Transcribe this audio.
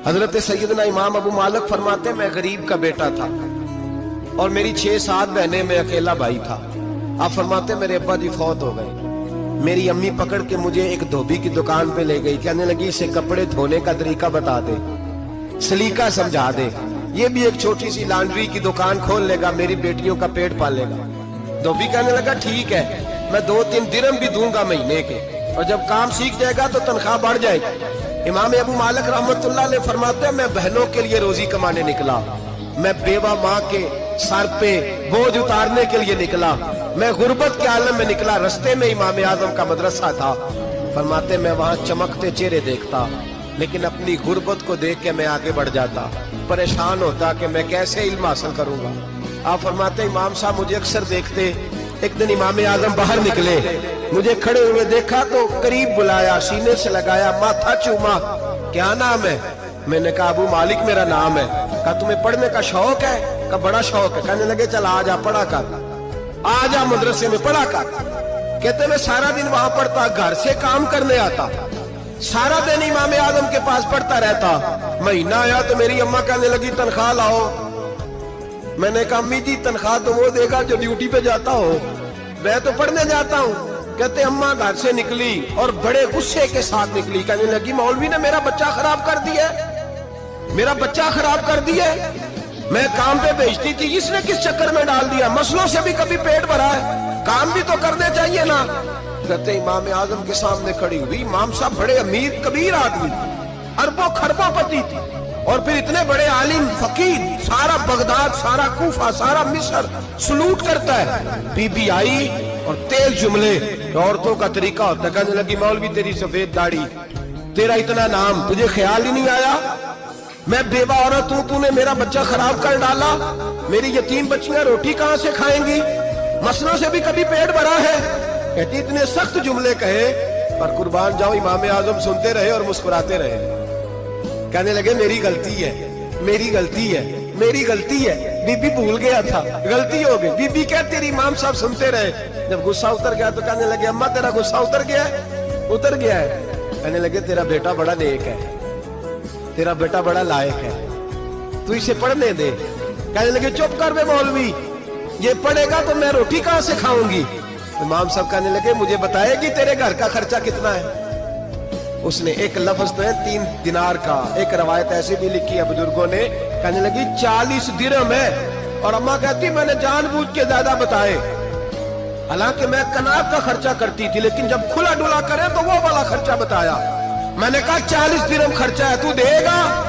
حضرت سیدنا امام ابو مالک فرماتے میں غریب کا بیٹا تھا اور میری 6-7 بہنیں میں اکیلا بھائی تھا. آپ فرماتے میرے ابا جی فوت ہو گئے. میری امی پکڑ کے مجھے ایک دھوبی کی دکان پہ لے گئی. کہنے لگی اسے کپڑے دھونے کا طریقہ بتا دے, سلیقہ سمجھا دے, یہ بھی ایک چھوٹی سی لانڈری کی دکان کھول لے گا, میری بیٹیوں کا پیٹ پالے گا. دھوبی کہنے لگا ٹھیک ہے, میں 2-3 درہم بھی دوں گا مہینے کے, اور جب کام سیکھ جائے گا تو تنخواہ بڑھ جائے گی. امام ابو مالک رحمت اللہ علیہ فرماتے ہیں میں بہنوں کے لیے روزی کمانے نکلا, میں بیوہ ماں کے سر پہ بوجھ اتارنے کے لیے نکلا, میں غربت کے عالم میں نکلا. رستے میں امام اعظم کا مدرسہ تھا. فرماتے میں وہاں چمکتے چہرے دیکھتا, لیکن اپنی غربت کو دیکھ کے میں آگے بڑھ جاتا, پریشان ہوتا کہ میں کیسے علم حاصل کروں گا. آپ فرماتے امام صاحب مجھے اکثر دیکھتے. ایک دن امام اعظم باہر نکلے, مجھے کھڑے ہوئے دیکھا تو قریب بلایا, سینے سے لگایا, ماتھا چوما. کیا نام ہے؟ میں نے کہا ابو مالک میرا نام ہے. کہا تمہیں پڑھنے کا شوق ہے؟ کہا بڑا شوق ہے. کہنے لگے چل آ جا پڑھا کر, آ جا مدرسے میں پڑھا کر. کہتے میں سارا دن وہاں پڑھتا, گھر سے کام کرنے آتا, سارا دن امام اعظم کے پاس پڑھتا رہتا. مہینہ آیا تو میری اماں کہنے لگی تنخواہ لاؤ. میں نے کہا امی جی تنخواہ تو وہ دے گا جو ڈیوٹی پہ جاتا ہو, میں تو پڑھنے جاتا ہوں. کہتے اماں گھر سے نکلی اور بڑے غصے کے ساتھ نکلی. کہنے لگی مولوی نے میرا بچہ خراب کر دیا, میرا بچہ خراب کر دیا. میں کام پہ بھیجتی تھی, اس نے کس چکر میں ڈال دیا, مسئلوں سے بھی کبھی پیٹ بھرا ہے, کام بھی تو کرنے چاہیے نا. کہتے امام اعظم کے سامنے کھڑی ہوئی. امام صاحب بڑے امیر کبیر آدمی, اربوں خربوں پتی تھی, اور پھر اتنے بڑے عالم فقیر, سارا بغداد, سارا کوفہ, سارا مصر سلوٹ کرتا ہے. بی بی آئی اور تیز جملے, عورتوں کا طریقہ ہوتا ہے. کہنے لگی مولوی تیری سفید داڑھی, تیرا اتنا نام, تجھے خیال ہی نہیں آیا میں بیوہ عورت ہوں, تو نے میرا بچہ خراب کر ڈالا, میری یتیم بچیاں روٹی کہاں سے کھائیں گی, مسئلوں سے بھی کبھی پیٹ بھرا ہے. کہتی اتنے سخت جملے کہے, پر قربان جاؤ امام اعظم سنتے رہے اور مسکراتے رہے. کہنے لگے میری غلطی ہے, میری غلطی ہے, میری غلطی ہے. بی بی بھول گیا تھا, غلطی ہو گئی. بی بی کہتی تیری امام صاحب سنتے رہے. جب غصہ اتر گیا تو کہنے لگے اماں تیرا غصہ اتر گیا ہے؟ اتر گیا ہے. کہنے لگے تیرا بیٹا بڑا نیک ہے, تیرا بیٹا بڑا لائق ہے, تو اسے پڑھنے دے. کہنے لگے چپ کر بے مولوی, یہ پڑھے گا تو میں روٹی کہاں سے کھاؤں گی. امام صاحب کہنے لگے مجھے بتائے گی تیرے گھر کا خرچہ کتنا ہے. اس نے ایک لفظ تو ہے 3 دینار کا, ایک روایت ایسے بھی لکھی ہے بزرگوں نے. کہنے لگی 40 درہم ہے. اور اماں کہتی میں نے جان بوجھ کے زیادہ بتائے, حالانکہ میں کناب کا خرچہ کرتی تھی, لیکن جب کھلا ڈلا کرے تو وہ والا خرچہ بتایا. میں نے کہا 40 درہم خرچہ ہے, تو دے گا؟